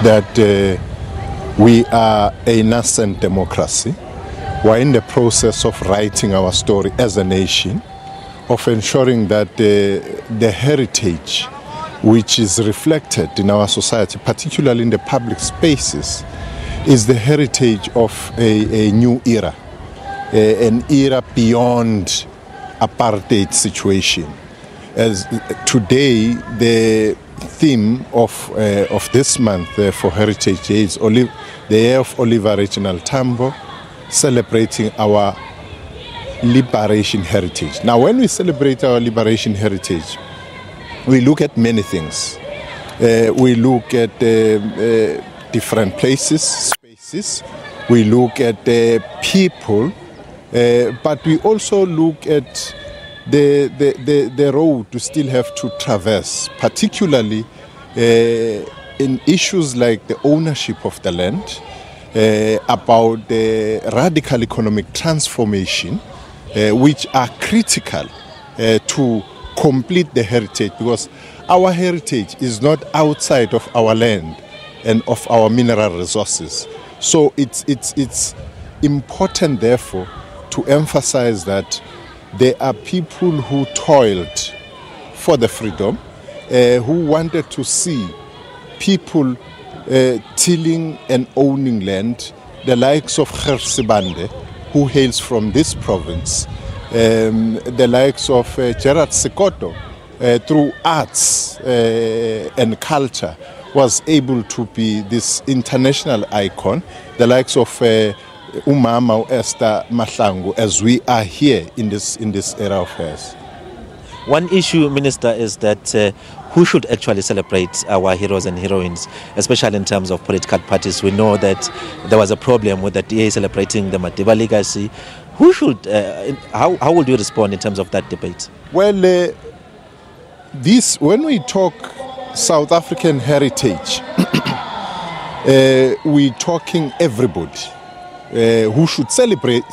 that we are a nascent democracy. We're in the process of writing our story as a nation, of ensuring that the heritage which is reflected in our society, particularly in the public spaces, is the heritage of a new era, an era beyond apartheid situation. As today, the theme of this month for Heritage Day is the year of Oliver Reginald Tambo, celebrating our liberation heritage. Now, when we celebrate our liberation heritage, we look at many things. We look at different places, spaces. We look at people, but we also look at the road we still have to traverse, particularly in issues like the ownership of the land, about the radical economic transformation, which are critical to complete the heritage, because our heritage is not outside of our land and of our mineral resources. So it's important, therefore, to emphasize that there are people who toiled for the freedom, who wanted to see people tilling and owning land, the likes of Gersibande, who hails from this province, the likes of Gerard Sekoto, through arts and culture, was able to be this international icon, the likes of Umama Esther Mahlangu, as we are here in this era of hers. One issue, Minister, is that who should actually celebrate our heroes and heroines, especially in terms of political parties. We know that there was a problem with the DA celebrating the Madiba legacy. Who should, how would you respond in terms of that debate? Well, when we talk South African heritage, we're talking everybody who should celebrate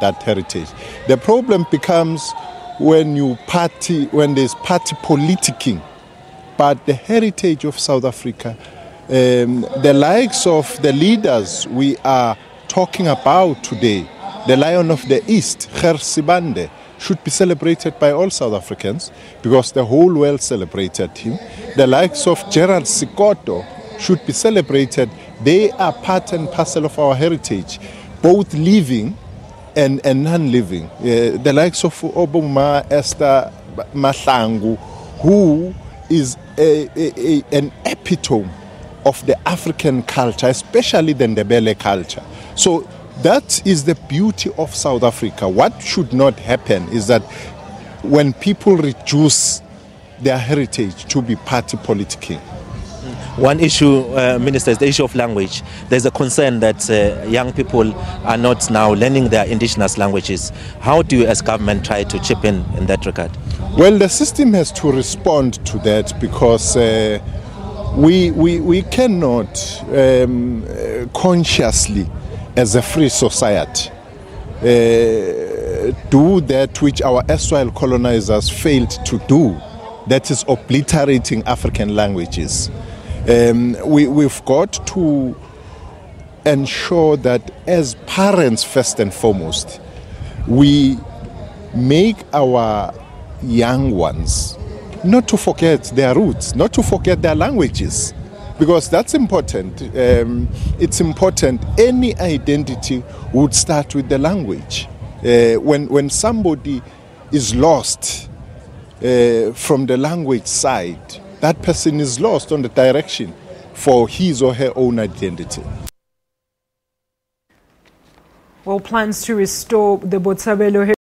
that heritage. The problem becomes when there's party politicking. But the heritage of South Africa, the likes of the leaders we are talking about today, the Lion of the East, Gersibande, should be celebrated by all South Africans because the whole world celebrated him. The likes of Gerard Sekoto should be celebrated. They are part and parcel of our heritage, both living and non-living. The likes of Obuma Esther Mahlangu, who is an epitome of the African culture, especially the Ndebele culture. So that is the beauty of South Africa. What should not happen is that when people reduce their heritage to be party politicking. One issue, Minister, is the issue of language. There's a concern that young people are not now learning their indigenous languages. How do you as government try to chip in that regard? Well, the system has to respond to that because we cannot consciously, as a free society, do that which our erstwhile colonizers failed to do, that is obliterating African languages. We've got to ensure that as parents, first and foremost, we make our young ones not to forget their roots, not to forget their languages, because that's important. It's important. Any identity would start with the language. When somebody is lost from the language side, that person is lost on the direction for his or her own identity. Well, plans to restore the Botshabelo